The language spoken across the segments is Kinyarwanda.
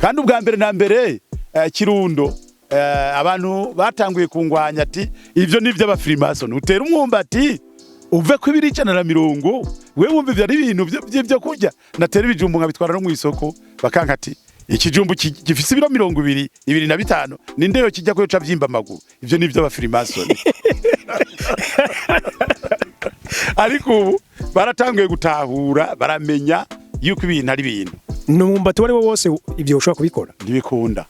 kandi ubwa mbere na mbere Kirundo abantu batanguye kungwanya ati ivyo nivyo abafrimason utera umwumbati uve ku 250 we wumva ivyo ari ibintu byo kurya natera ibijumbu nkabitwara no mu isoko bakanka ati ikijumbu gifise ibiro 225 nindeyo kijya ko yoca vyimba amaguru ivyo nivyo abafrimason ariko baratanguye gutahura baramenya yuko ibintu ari ibintu n'umwumbati wari wose ibyo ushobora kubikora ntibikunda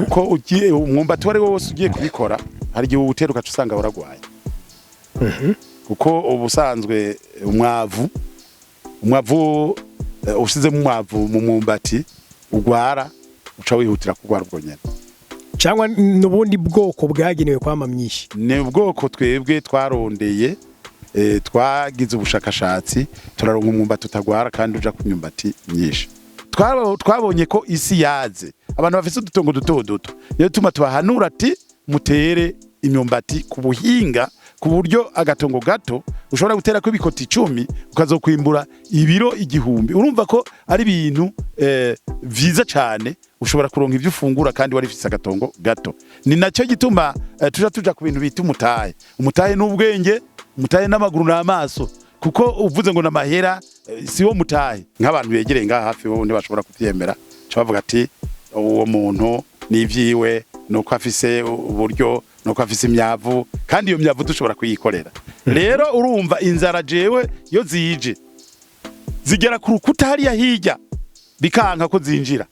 uko ugiye umwumbati wari wose ugiye kubikora hari igihe uteruka usanga waragwaye kuko ubusanzwe umwavu usize mu mwavu mu mwumbati ugwara uca wihutira kugwara ubwo nyene cyangwa n'ubundi bwoko bwagenewe kwama myinshi ne ubwoko twebwe twarondeye twagize ubushakashatsi turaronka umwumbati utagwara kandi uja ku myumbati myinshi twabonye ko isi yaze abantu bafise udutongo duto niyo tuma tubahanura ati mutere imyumbati ku buhinga ku buryo agatongo gato ushobora gutera ko ibikoti 10 ukazokwimbura ibiro 1000 urumva ko ari ibintu vyiza cyane ushobora kuronka ivyo ufungura kandi wari fise agatongo gato ni nacyo gituma tuja ku bintu bita umutahe n'ubwenge umutahe n'amaguru n'amaso kuko uvuze ngo namahera siwo mutahe nk'abantu begereye ngaha hafi bo ntibashobora kuvyemera bavuga ati uwo muntu nivyiwe nuko afise uburyo nuko afise imyavu kandi iyo myavu dushobora kuyikorera rero urumva inzara jewe yo zije zigera ku rukuta hariya hirya bikanka ko zinjira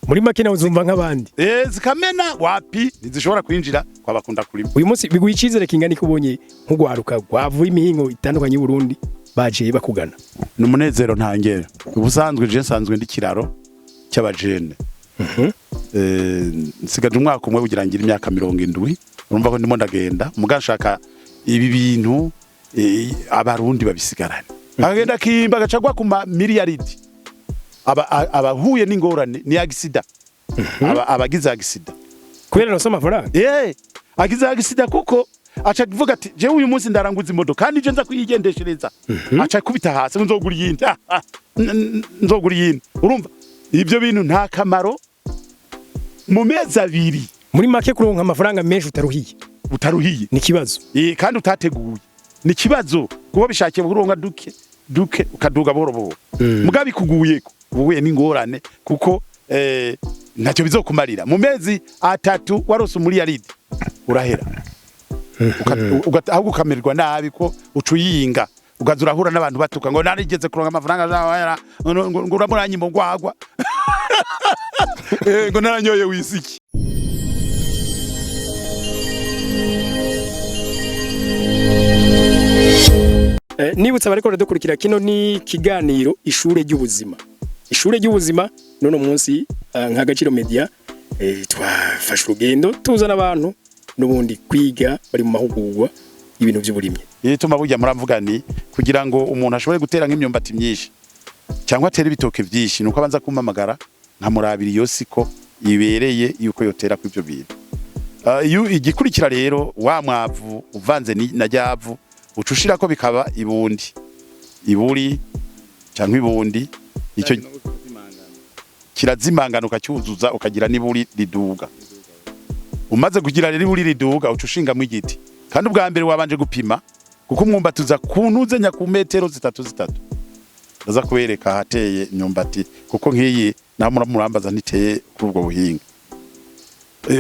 muri makina uzumva nk'abandi zikamena wapi ntizishobora kwinjira kwa bakunda kurima uyu munsi biguha icizere kingana ikubonye nk'ugwaruka gwavuye imihingo itandukanye y'u Burundi baje bakugana n'umunezero ntangere ubusanzwe je nsanzwe ndi kiraro cy'abajene nsigaje umwaka umwe ugirangira imyaka 70 urumva ko ndimo ndagenda mugashaka ibi bintu abarundi babisigarane agenda kimba gacagwa ku miliyaridi abahuye n'ingorane ni agisida abagize agisida kubera no soma faranga agize agisida kuko acha kuvuga ati je uyu munsi ndaranguza imodoka kandi je nza kuyigendeshereza acha kubita hasi nzogura yindi urumva ibyo bintu nta kamaro mu mezi abiri muri make kuronka amafaranga menshi utaruhiye ni kibazo kandi utateguye ni kibazo kuba bishakiye kuronka duke ukaduga boro mugabi kuguyeko ubuye n'ingorane kuko ntacyo bizokumarira mu mezi 3 warose muri yaridi urahera ahubwo ukamererwa nabi ko ucuyinga ugazurahura n'abantu batuka ngo narigeze kuronka amafaranga zawe ngo uramuranye mu gwagwa ngo naranyoye wisiki nibutsa bariko radukurikira kino ni kiganiro ishure ry'ubuzima none munsi nk'Agaciro Media twafashe urugendo tuzana abantu nubundi kwiga bari mu mahugurwa ibintu by'uburimye yituma burya muramvuga ni kugira ngo umuntu ashobore gutera nk'imyumbati myinshi cyangwa atere ibitoke byinshi nuko abanza kumamagara nkamurabira iyo siko ibereye yuko yotera ku ibyo bintu igikurikira rero wa mwavu uvanze na ryavu ucushira ko bikaba iburi cyangwa ibundi icyo kirazimangana cyuzuza ukagira niburi riduga umaze kugira rero iburi riduga ucushinga mu igiti kandi ubwa mbere wabanje gupima kuko umwumbati uza kuntuze nya ku metero 3 ndaza kubereka hateye imyumbati kuko nkiyi namura murambaza niteye kuri ubwo buhinga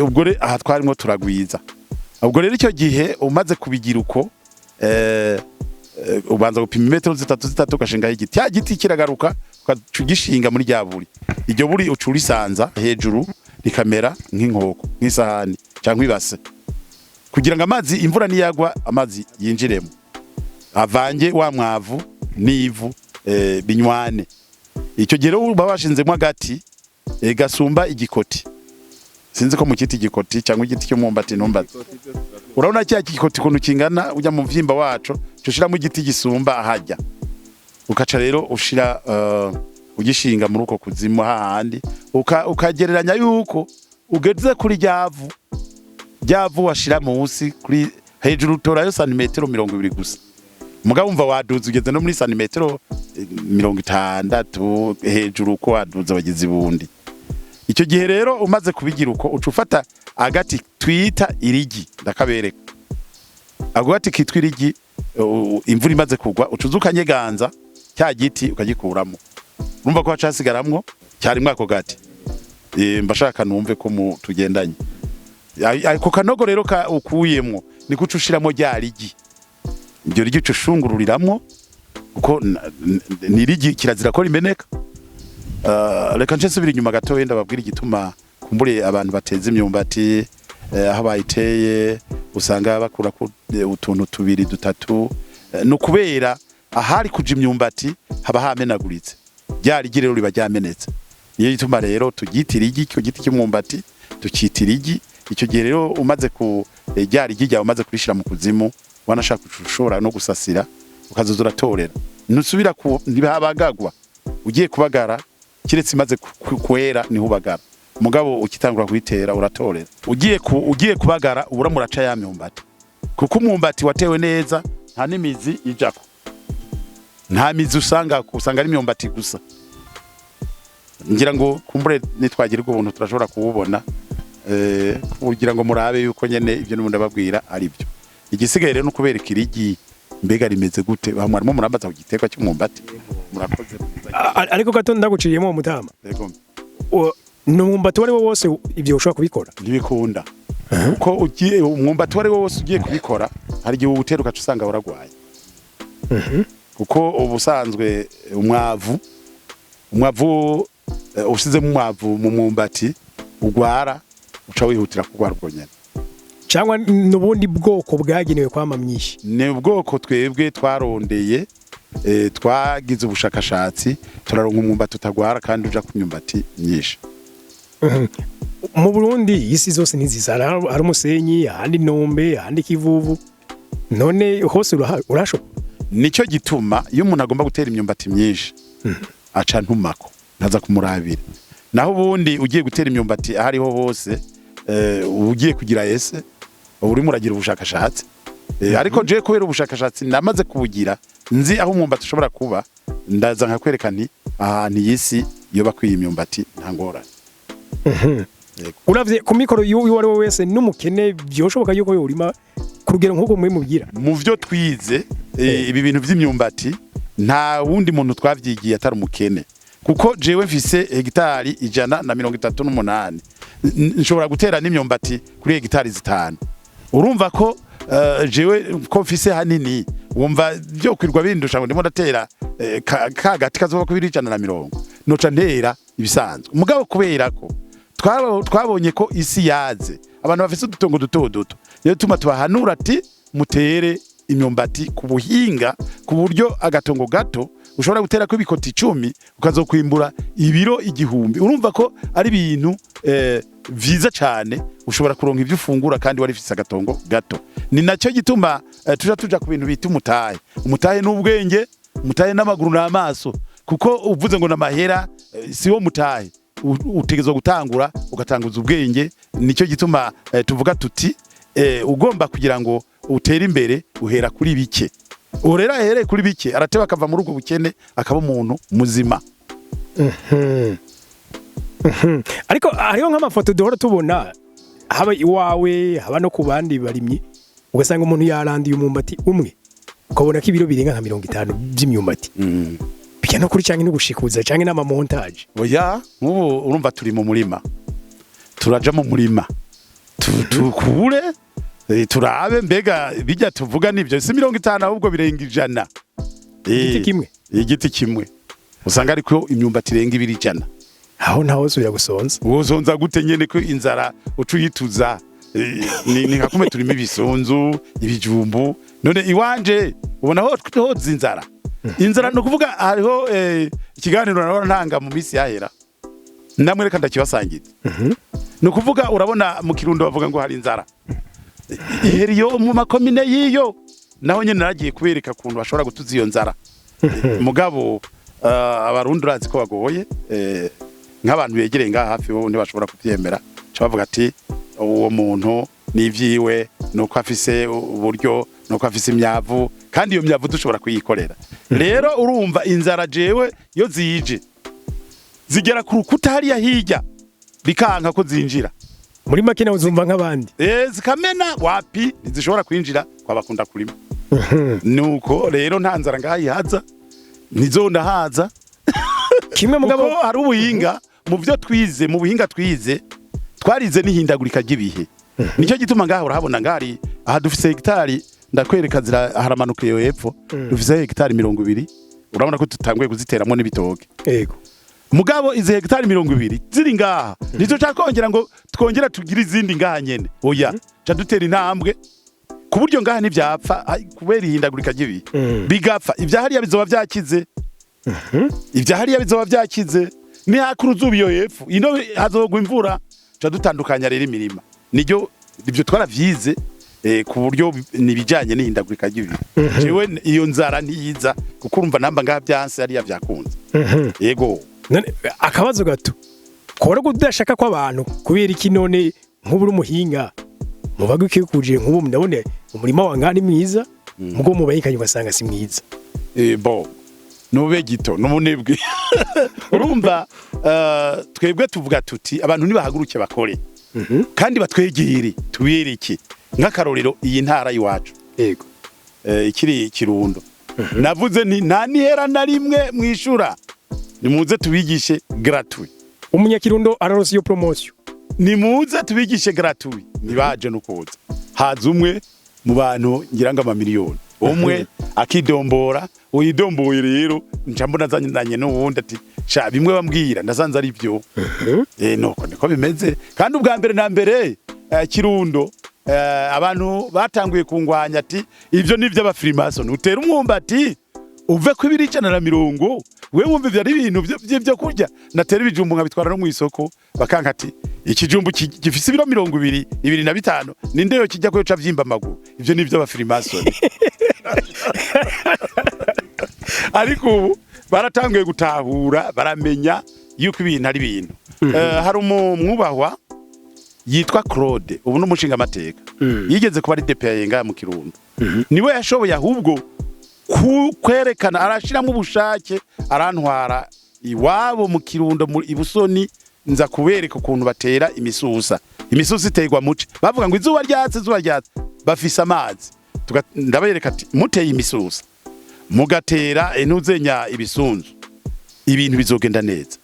ubwo re aha twarimo turagwiza ubwo rero icyo gihe umaze kubigira uko ubanza gupima metero 3 ugashinga igiti ya giti kiragaruka ukagishinga muri ryaburi iryo buri ucurisanza hejuru rikamera nk'inkoko nk'isahani cyangwa ibase kugira ngo amazi imvura niyagwa amazi yinjiremo avange wa mwavu n'ivu binywane icyo gihe rero babashinzemo agati gasumba igikoti sinzi ko mu kiti igikoti cyangwa igiti cy'umwumbati numbazi urabona cya igikoti kuntu kingana ujya mu vyimba wacu cyushiramo igiti gisumba ahajya ukaca rero ushira ugishinga muri uko kuzimu hahandi ukagereranya yuko ugeze kuri ryavu washira munsi kuri hejuru torayo santimetero 20 gusa mugabo umva waduza ugeze no muri santimetero 60 hejuru ko waduza bagize bundi icyo gihe rero umaze kubigira uko uca ufata agati twita irigi ndakabereka agati kitwa irigi imvura imaze kugwa ucuza ukanyeganza cya giti ukagikuramo urumva ko hacasigaramwo cyari mwako gati mbashaka numve ko tugendanye ako kanogo rero ukuyemwo ni kucushiramo rya rigi ibyo rigi ucushungururiramwo kuko ni rigi kirazira ko rimeneka reka nce subira inyuma gato wenda babwira igituma kumbure abantu bateza imyumbati aho bayiteye usanga bakura utuntu tubiri dutatu no kubera ahari kuja imyumbati haba hamenaguritse rya rigi rero riba ryamenetse niyo gituma rero tugitira igi cyo giti cy'umwumbati tukitira igi icyo gihe rero umaze ku rya rigi ryawe umaze kurishira mu kuzimu wanashaka ushobora no gusasira ukazoza uratorera nusubira ku ntihabagagwa ugiye kubagara kiretse imaze kwera niho ubagara mugabo ukitangura kuyitera uratorera ugiye kubagara ubura muraca ya myumbati kuko umwumbati watewe neza nta nimizi ijako nta mizi usanga ari imyumbati gusa ngira ngo kumbure nitwagira ubuntu turashobora kuwubona kugira ngo murabe yuko nyene ibyo n'ubundi ababwira ari byo igisigaye rero no kubereka irigi mbega rimeze gute bamwarimo murambaza ku gitekwa cy'umwumbati murakoze ariko gato ndaguciriyemo mu mutama yego n'umwumbati wari wo wose ibyo ushobora kubikora ntibikunda uko ugiye umwumbati wari wo wose ugiye kubikora hari igihe uteruka usanga uragwaye kuko ubusanzwe umwavu usizemo umwavu mu mwumbati ugwara uca wihutira kugwara ubwo nyene cyangwa n'ubundi bwoko bwagenewe kwama myinshi ni ubwoko twebwe twarondeye twagize ubushakashatsi turaronka umwumbati utagwara kandi uja ku myumbati myinshi mu Burundi isi zose ntizizara hari umusenyi ahandi nombe ahandi kivuvu none hose urashobora nicyo gituma iyo umuntu agomba gutera imyumbati myinshi aca ntumako ntaza kumurabira naho ubundi ugiye gutera imyumbati ahariho hose ugiye kugira ese urimo uragira ubushakashatsi ariko je kubera ubushakashatsi namaze kubugira nzi aho umwumbati ushobora kuba ndaza nkakwereka nti ahantu y'isi yo bakwiye imyumbati nta ngorane uravye ku mikoro y'uwari we wese n'umukene byoshoboka yuko yorima ku rugero nk'uko muri mubwira mu byo twize ibi bintu by'imyumbati nta wundi muntu twavyigiye atari umukene kuko jewe mfise hegitari 138 nshobora gutera n'imyumbati kuri hegitari 5 urumva ko jewe ko mfise hanini wumva byo kwirwa bindusha ngo ndimo ndatera kagati kazoba ku 150 noca ntera ibisanzwe umugabo kubera ko twabonye ko isi yaze abantu bafise udutongo duto niyo tuma tubahanura ati mutere imyumbati ku buhinga ku buryo agatongo gato ushobora gutera ko ibikoti 10 ukazokwimbura ibiro 1000 urumva ko ari ibintu vyiza cyane ushobora kuronka ibyo ufungura kandi wari fise agatongo gato ni nacyo gituma tuja ku bintu bita umutahe n'ubwenge umutahe n'amaguru n'amaso kuko uvuze ngo namahera siwo mutahe utegezwa gutangura ugatanguza ubwenge nicyo gituma tuvuga tuti ugomba kugira ngo utere imbere uhera kuri bike urera ahereye kuri bike arateba akava muri ubwo bukene akaba umuntu muzima ariko hariho nk'amafoto duhora tubona haba iwawe haba no ku bandi barimyi ugasanga umuntu yarandiye umwumbati umwe ukabona ko ibiro birenga nka 50 by'imyumbati bijya no kuri canke no gushikuza canke n'amamontage oya nk'ubu urumva turi mu murima turaja mu murima tukure turabe mbega bijya tuvuga nibyo si 50 ahubwo birenga 100 igiti kimwe usanga ariko imyumbati irenga 200 aho ntaho usubira gusonza wozonza gute nyene ko inzara ucuyituza ni nkakume turimo ibisonzu ibijumbu none iwanje ubona ho inzara no kuvuga hariho ikiganiro nabona ntanga mu misi yahera ndamwereka ndakibasangiza no kuvuga urabona mu Kirundo bavuga ngo hari inzara iheriyo mu makomine yiyo naho nyene naragiye kubereka kuntu bashobora gutuza iyo nzara mugabo abarundi urazi ko bagoye nk'abantu begereye ngaha hafi bo ntibashobora kubyemera bavuga ati uwo muntu nivyiwe nuko afise uburyo nuko afise imyavu kandi iyo myavu dushobora kuyikorera rero urumva inzara jewe yo zije zigera ku rukuta hariya hirya bikanka ko zinjira muri make nawe uzumva nk'abandi zikamena wapi ntizishobora kwinjira kwa bakunda kurima nuko rero nta nzara ngayihaza nizonda haza kimwe mugabo hari ubuhinga mu byo twize mu buhinga twize twarize n'ihindagurika ry'ibihe nicyo gituma ngaho urabona ngari aha dufise hegitari ndakwereka haramanuka iyo hepfo dufise hegitari 200 urabona ko tutanguye kuziteramo n'ibitoke yego mugabo izi hegitari 200 ziri ngaha nizo cyakongera ngo twongera tugira izindi ngaha nyene oya ca dutera intambwe ku buryo ngaha n'ivyapfa kubera ihindagurika ry'ibihe bigapfa ivyahariya bizoba vyakize ivyahariya bizoba vyakize ni hakuruzuba iyo hepfo ino hazogwa imvura ca dutandukanya rero imirima niryo ivyo twaravyize ku buryo nibijanye n'ihindagurika ry'ibihe jewe iyo nzara ntiyiza kuko urumva namba ngaha byanse hariya vyakunze yego akabazo gato kora kudashaka ko abantu kubera iki none nk'uburi umuhinga mubaga ikikuje nk'ubu ndabone umurima wa ngani mwiza mugo mubayikanye ugasanga si mwiza bo nube gito n'umunebwe urumva twebwe tuvuga tuti abantu nibahaguruke bakore kandi batwegere tubireke nk'akarorero iyi ntara yiwacu yego ikiri Kirundo navuze ni nta nihera na rimwe mwishura nimuze tubigishe gratuit umunyakirundo ararose iyo promotion nimuze tubigishe gratuit nibaje nukoza haza umwe mu bantu ngiranga amamiliyoni umwe akidombora uyidomboye rero njambona zanyanye n'uwundi ati sha bimwe bambwira ndasanze ari byo noko niko bimeze kandi ubwa mbere na mbere Kirundo abantu batanguye kungwanya ati ivyo ni vy'abafrimason utera umwumbati uve ku 250 we wumva ivyo ari ibintu byo kurya natera ibijumbu nkabitwara no mu isoko bakanka ati ikijumbu gifise ibiro 225 nindeyo kijya ko yoca vyimba amaguru ivyo ni vy'abafrimason ariko baratanguye gutahura baramenya yuko ibintu ari ibintu hari umwubahwa yitwa Claude ubu n'umushinga amateka yigeze kuba ari DPA nga mu Kirundo niwe yashoboye ahubwo kwerekana arashiramo ubushake arantwara iwabo mu Kirundo mu Ibusoni nza kubereka ukuntu batera imisusa iterwa muce bavuga ngo izuba ryatse bafise amazi ndabereka ati muteye imisusa mugatera entuzenya ibisunzu ibintu bizogenda neza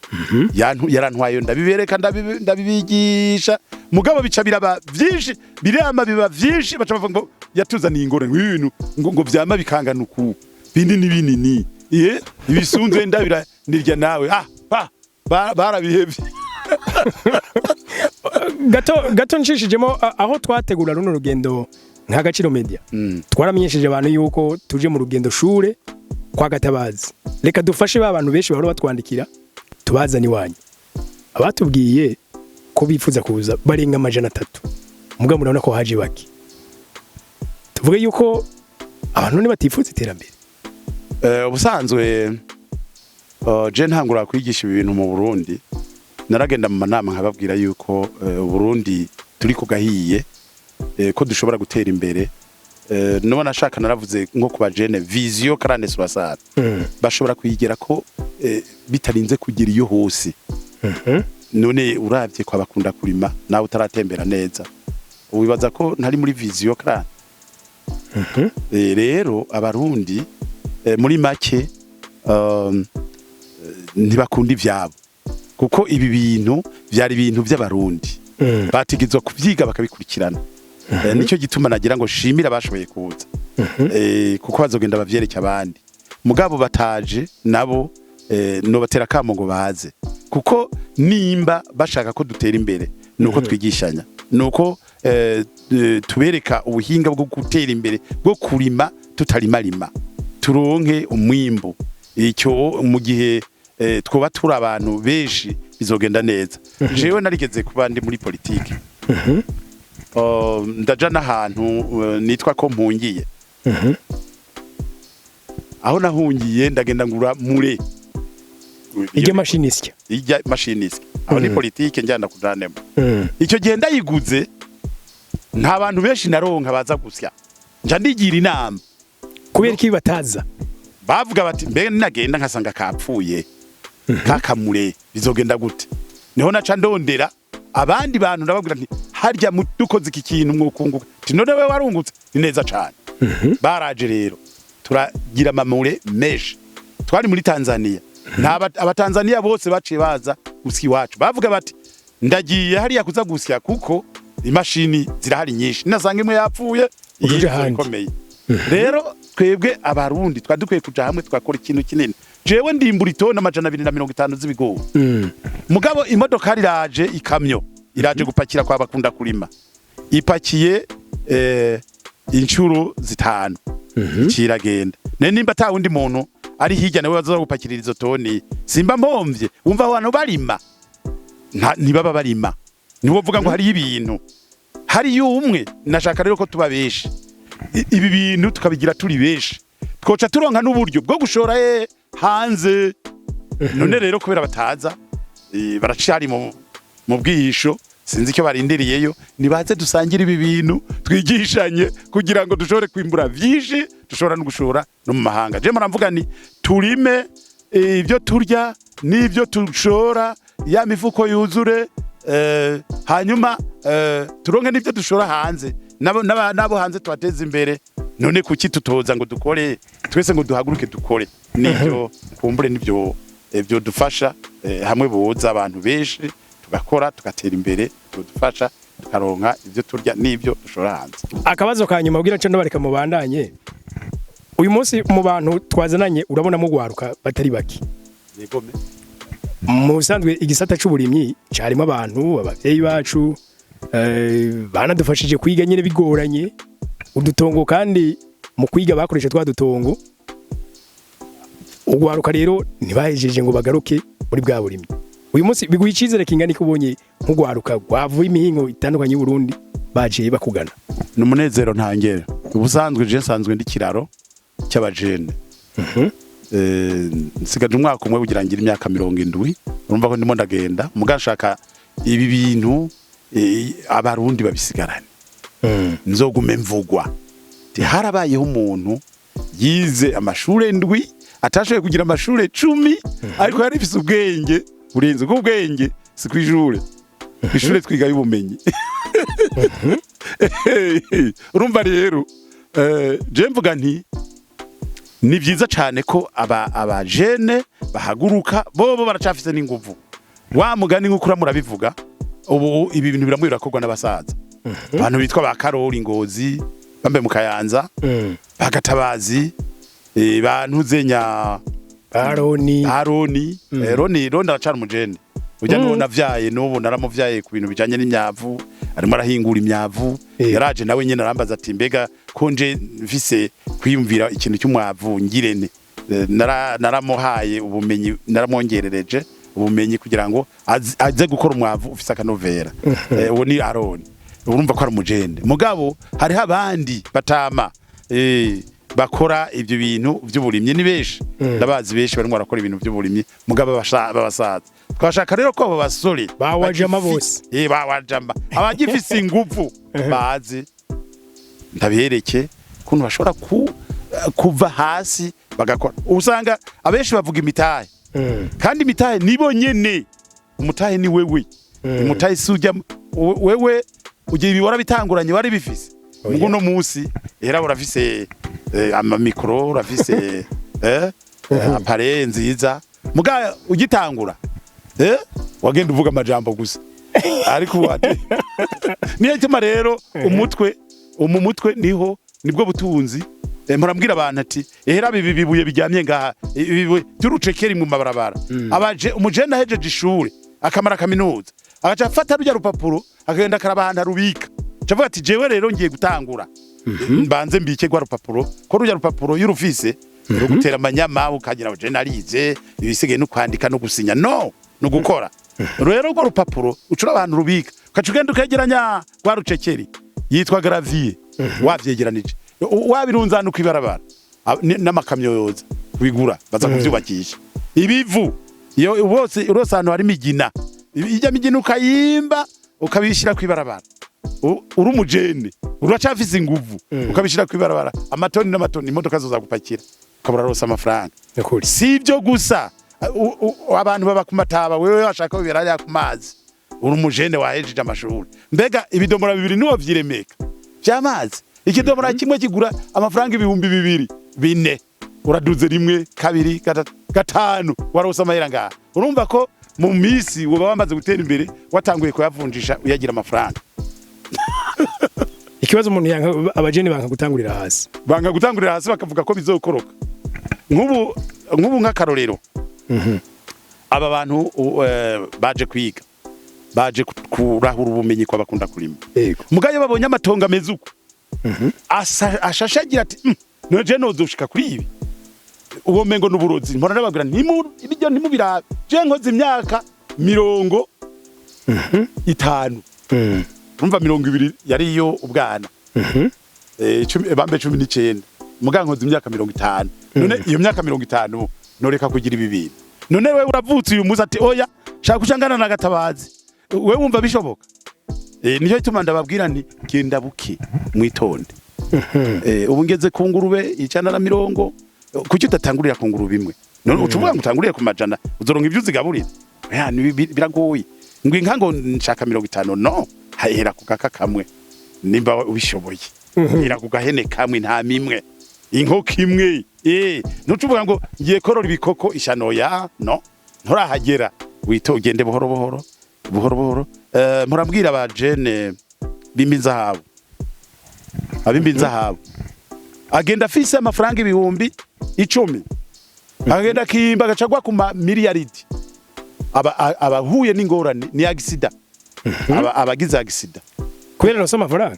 yarantwaye ndabibereka ndabibigisha mugabo bica biraba vyinshi birama biba vyinshi baca bavuga ngo yatuzaniye ingorane ibintu ngo vyama bikangana uku bindi nibinini ibisunzu ndabira nirya nawe barabihevye gato nshishijemo aho twategura runo rugendo nk'Agaciro Media twaramenyesheje abantu yuko tuje mu rugendo shure kwa Gatabazi reka dufashe abantu benshi bahora batwandikira tubazani iwanyu abatubwiye ko bifuza kuza barenga 300 mugabo murabona ko haje baki tuvuge yuko abantu ne batifuza iterambere ubusanzwe je ntangura kwigisha ibintu mu Burundi naragenda mu manama nkababwira yuko Burundi turi ku gahiye ko dushobora gutera imbere no nashaka naravuze nko kuba jene vision 40 bashobora kuyigera ko bitarinze kugira iyo hose none uravye kwa bakunda kurima nawe utaratembera neza ubibaza ko ntari muri vision 40 rero abarundi muri make ntibakunda ivyabo kuko ibi bintu byari ibintu by'abarundi batigizwa kuvyiga bakabikurikirana nicyo gituma nagira ngo shimira bashoboye kuza kuko bazogenda bavyereka abandi mugabo bataje nabo no batera kamo ngo baze kuko nimba bashaka ko dutera imbere nuko twigishanya nuko tubereka ubuhinga bwo gutera imbere bwo kurima tutarimarima turonke umwimbo icyo mu gihe twoba turi abantu benshi bizogenda neza jewe narigeze kuba ndi muri politike ndaja n'ahantu nitwa ko mpungiye aho nahungiye ndagenda ngura mure ijya mashinisya aho ni politike njyana kujanemo icyo gihe ndayiguze nta bantu benshi naronka baza gusya nja ndigira inama kubera iki bataza bavuga bati mbega ninagenda nkasanga kapfuye kakamure bizogenda gute niho naca ndondera abandi bantu ndababwira nti harya dukoze iki kintu mwokunguka ati none we warungutse ni neza cyane. Baraje rero turagira amamure menshi twari muri Tanzania abatanzania bose baciye baza gusya iwacu bavuga bati ndagiye hariya kuza gusya kuko imashini zirahari nyinshi nasanga imwe yapfuye ikomeye. Rero twebwe abarundi twadukwiye kuja hamwe twakora ikintu kinini. Jewe ndimbura itona 250 z'ibigori. Mugabo imodoka riraje ikamyo iraje gupakira kwa bakunda kurima ipakiye inshuro zitanu kiragenda nimba ata wundi muntu ari hirya nawe bazoza gupakirira izo toni simba mbomvye umva abantu barima ntibaba barima niwo vuga ngo hari ibintu hari umwe nashaka rero ko tuba beshi ibi bintu tukabigira turi beshi twoca turonka n'uburyo bwo gushora hanze. None rero kubera bataza baracari mu bwihisho sinzi icyo barindiriyeyo nibaze dusangira ibi bintu twigishanye kugira ngo dushobore kwimbura vyinshi dushobora no gushora no mu mahanga. Je muramvuga ni turime ibyo turya n'ibyo tushora ya mifuko yuzure hanyuma turonke n'ibyo dushora hanze nabo hanze tubateze imbere. None kuki tutoza ngo dukore twese ngo duhaguruke dukore nibyo kumbure nibyo dufasha hamwe boza abantu benshi tugakora tugatera imbere tudufasha tukaronka ibyo turya n'ibyo dushora hanze. Akabazo kanyuma ubwira cyo ndabareka mubandanye uyu munsi mu bantu twazananye urabona mu gwaruka batari baki yegome mu sanzwe igisata c'uburimyi cyarimo abantu abavyeyi bacu banadufashije kwiga nyine bigoranye udutongo kandi mu kwiga bakoresha twadutongo ugwaruka rero ntibahejeje ngo bagaruke muri bwa burimyi. Uyu munsi biguha icizere kingana ko ubonye nk'ugwaruka gwavuye imihingo itandukanye y'u Burundi baje bakugana. Numunezero ntangere ubusanzwe je nsanzwe ndi kiraro cy'abajene nsigaje umwaka umwe kugira ngira imyaka 70 urumva ko ndimo ndagenda mugashaka ibi bintu abarundi babisigarane nzogume mvugwa harabayeho umuntu yize amashure ndwi atashoboye kugira amashure 10 ariko yari ifise ubwenge burenze ubwenge si kwijure ishure twiga y'ubumenyi. Urumva rero je mvuga nti ni byiza cyane ko abajene bahaguruka bobo baracafise n'inguvu wa mugani nk'ukura murabivuga ubu ibi bintu biramwira kogwa n'abasaza abantu bitwa ba Karoli Ngozi bambe mu Kayanza bagatabazi bantu zenya Aroni ndacana umujene ujya nubona vyaye n'ubu naramuvyaye ku bintu bijanye n'imyavu arimo arahingura imyavu yaraje nawe nyene arambaza ati mbega konje mfise kwiyumvira ikintu cy'umwavu ngirene naramuhaye ubumenyi naramwongerereje ubumenyi kugira ngo aze gukora umwavu ufise akanovera uwo ni Aroni urumva ko ari umujene mugabo hari abandi batama bakora ibyo bintu by'uburimyi ni beshi ndabazi beshi barimo barakora ibintu by'uburimyi mugabo babasaza twashaka rero ko abo basore bawajama bose bawajama abagifise ingufu bazi ndabereke kuntu bashobora kuva hasi bagakora usanga abeshi bavuga imitahe kandi imitahe nibo nyene umutahe ni wewe umutahe sujya wewe ugiye bibora bitanguranye bari bifise ngo no musi era urafise ama micro urafise appareil nziza muga ugitangura wagenda uvuga amajambo gusa ariko wate niyo cyuma rero umutwe niho nibwo butunzi murambwira abantu ati ehera bibuye bijyamye ngaha ibibuye by'urucekeri mu mabarabara abaje umujenda hejeje ishure akamara kaminuza agaca afata rujya rupapuro akagenda karabahanda rubika cavuga ati jewe rero ngiye gutangura mbanze mbike gwa rupapuro ko rujya rupapuro y'urufise rugutera amanyama ukagira abajene arize ibisigaye no kwandika no gusinya no gukora rero gwa rupapuro ucura abantu rubika ukacugenda ukegeranya gwa rucekeri yitwa gravier wavyegeranije wabirunzana kwibarabara n'amakamyo yoza kubigura baza kuvyubakisha ibivu iyo bose urosano hari migina ijya migina ukayimba ukabishira kwibarabara uri umujene uracafise inguvu ukabishira kwibarabara amatoni n'amatoni imodoka zoza gupakira ukabura rose amafaranga sivyo gusa abantu baba kumataba wewe washaka bibera ya kumazi uri umujene wahejeje amashuri mbega ibidomora 2 niwo vyiremeka vy'amazi ikidomora kimwe kigura amafaranga 2,000 4 uraduze rimwe kabiri gatanu warose amahera ngaha urumva ko mu misi woba wamaze gutera imbere watanguye kuyavunjisha uyagira amafaranga ikibazo umuntu yanka abajene banka gutangurira hasi bakavuga ko bizokoroka nk'ubu nk'akarorero aba bantu baje kwiga baje kurahura ubumenyi kwa bakunda kurima mugayo babonye amatongo ameze uko ashashagira ati noje nozoshika kuri ibi uwo mengo n'uburozi mpora nababwira ibijyo ntimubirabe je nkoze imyaka 50 urumva 20 yari yo ubwana bambe 19 muga nkoze imyaka 50 none iyo myaka 50 noreka kugira ibibiri none wewe uravutse uyu muzi ati oya shaka kucangana na Gatabazi wewe wumva bishoboka niyo ituma ndababwira nti genda buke mwitonde ubu ngeze ku ngurube 150 kuki utatangurira ku ngurube imwe none ucuvuga ngo utangurire ku majana uzoronka ivyo uzigaburira biragoye ngo inka ngo nshaka 50 no hahera ku gaka kamwe nimba ubishoboye hera ku gahene kamwe nta mimwe inkoko imwe nucuvuga ngo ngiye korora ibikoko ishanoya no nturahagera witogende buhoro buhoro murabwira abajene bimbizahabu abimbizahabu agenda afise amafaranga 10,000 agenda kimba gacagwa ku miliyaridi abahuye n'ingorane ni accident abagize accident kubera no amafaranga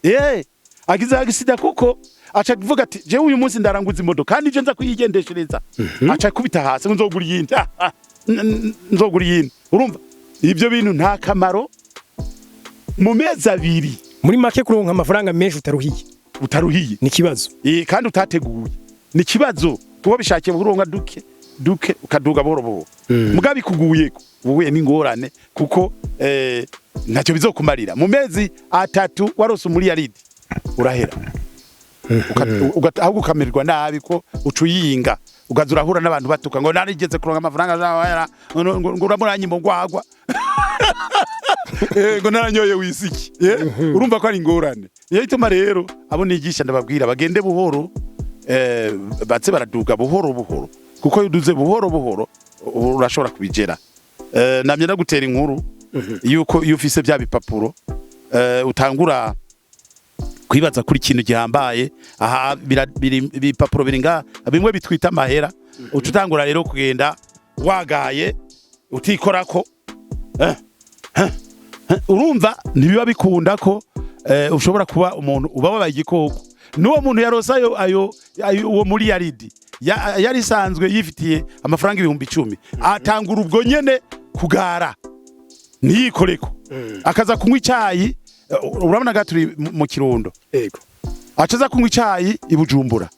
agize accident kuko acha kuvuga ati je uyu munsi ndaranguza imodoka kandi je nza kuyigendeshereza acha kubita hasi nzogura yindi urumva ibyo bintu nta kamaro mu mezi 2 muri make kuronka amafaranga menshi utaruhiye ni kibazo kandi utateguye ni kibazo kuba bishakiye kuronka duke ukaduga buhoro mugabi kuguye ubuye n'ingorane kuko ntacyo bizokumarira mu mezi 3 warose umuriyaridi urahera ahubwo ukamererwa nabi ko ucuyinga ugazurahura n'abantu batuka ngo narigeze kuronka amafaranga zawe ngo uramuranye mu gwagwa ngo naranyoye wisiki urumva ko ari ingorane niyo ituma rero abo nigisha ndababwira bagende buhoro batse baraduga buhoro kuko yuduze buhoro urashobora kubigera namye nagutera inkuru yuko iyo ufise bya bipapuro utangura kwibaza kuri kintu gihambaye aha bipapuro biringa bimwe bitwita amahera ucutangura rero kugenda wagaye utikorako urumva ntibiba bikunda ko ushobora kuba umuntu uba wabaye igikoko n'uwo muntu yarosa ayo uwo muri yaridi yari sanzwe yifitiye amafaranga 10,000 atangura ubwo nyene kugara niyikoreko akaza kunywa icyayi urabona gaturi mu Kirundo acaza kunywa icyayi ibujumbura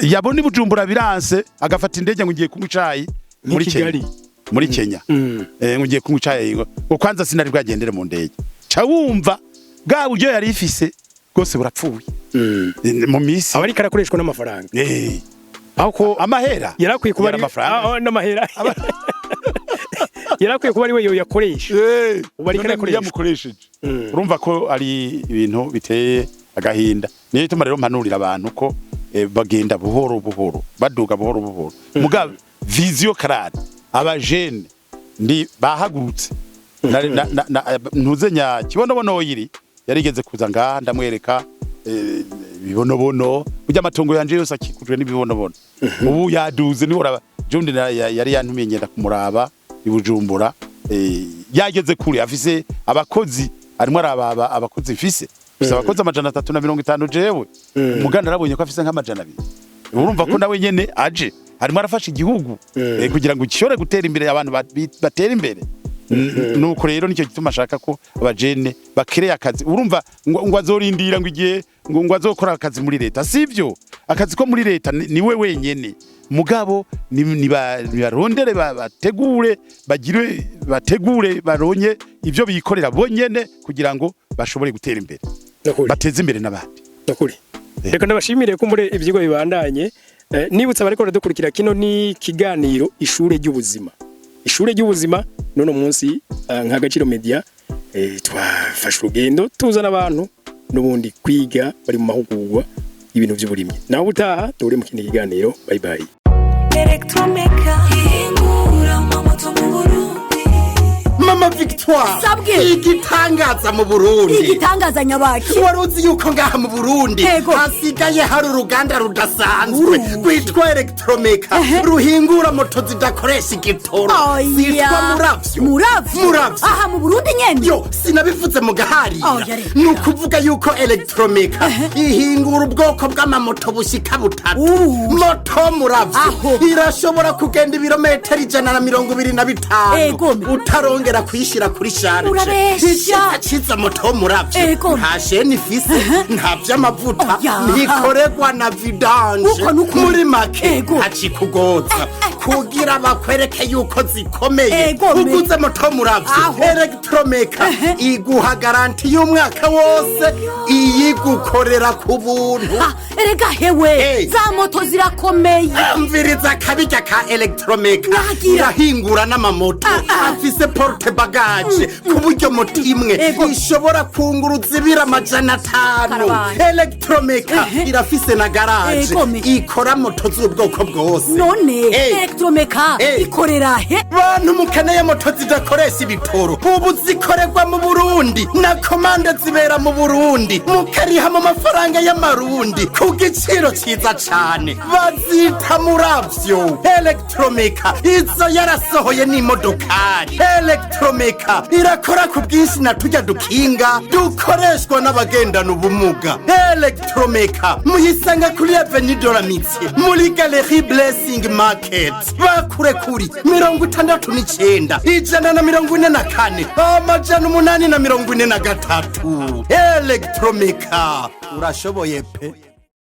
yabona ibujumbura biranse agafata indege ngo ngiye kunywa icyayi muri Kenya ngiye kunywa icyayi ngo kwanza sinari bwagendere mu ndege ca wumva bwa buryo yari ifise bwose burapfuye mu misi abari karakoreshwa n'amafaranga aho ko amahera yarakwiye kuba ari n'amahera yarakwiye kuba ari we yakoresha ubari karakoresheje urumva ko ari ibintu biteye agahinda niyo ituma rero mpanurira abantu ko bagenda buhoro baduga buhoro mugabe vision karade abajene ndi bahagurutse ntuzenya kibonobono yiri yarigeze kuza ngaha ndamwereka bibonobono ujya amatongo yanje yose akikujwe n'ibibonobono ubu yaduze ni uraba Jundi yari yantumiye ngenda kumuraba ibujumbura yageze kuri afise abakozi arimo araba abakozi fise abakozi 350 jewe umuganda arabonye ko afise nk'amajana 2 urumva ko nawe nyene aje arimo arafasha igihugu kugira ngo gishore gutera imbere abantu batera imbere nuko rero nicyo gituma ashaka ko abajene bakereye akazi urumva ngo azorindira ngo igihe ngo azokora akazi muri leta sivyo akazi ko muri leta niwe wenyene mugabo ni barondere bategure baronye ivyo bikorera bonyene kugira ngo bashobore gutera imbere bateze imbere n'abandi nakuri reka ndabashimire ko muri ivyigwa bibandanye nibutsa bariko baradukurikira kino ni kiganiro ishure ry'ubuzima ishure ry'ubuzima none munsi nk'Agaciro Media twafashe urugendo tuzana abantu n'ubundi kwiga bari mu mahugurwa y'ibintu by'uburimyi. Naho utaha dore mu kindi kiganiro. Bye bye. Mama Victoire Sabwe igitangaza mu Burundi igitangaza nyabaki waruzi yuko ngaha mu Burundi hasigaye hari uruganda rudasanzwe rwitwa Electromeka ruhingura moto zidakoresha igitoro zitwa Muravyo aha mu Burundi nyene yo sinabivuze mu gaharira nukuvuga yuko Electromeka ihingura ubwoko bw'amamoto bushika butatu moto Muravyo irashobora kugenda ibirometero 125 utarongera kwishira kuri charge ikiza moto Muravyo nta sheni ifise nta vy'amavuta ntikoregwa na vidange muri make hacikugoza kugira bakwereke yuko zikomeye uguze moto Muravyo Electromeka iguha garanti y'umwaka wose iyigukorera ku buntu erega hewe za moto zirakomeye mviriza kabijya ka Electromeka irahingura n'amamoto afise porte bagage ku buryo moto imwe ishobora kunguruza ibira 500. Electromeka irafise na garage ikora moto z'ubwoko bwose. None Electromeka ikorera he? Bantu mukeneye moto zidakoresha ibitoro ubu zikorerwa mu Burundi na komande zibera mu Burundi mukariha mu mafaranga y'amarundi ku giciro ciza cane bazita Muravyo. Electromeka izo yarasohoye n'imodokari. Electromeka irakora ku bwinshi na tujya dukinga dukoreshwa n'abagendana ubumuga. Electromeka muhisanga kuri Avenue de la Mitié muri Galerie Blessing Market bakure kuri 69 144 843. Electromeka urashoboye pe.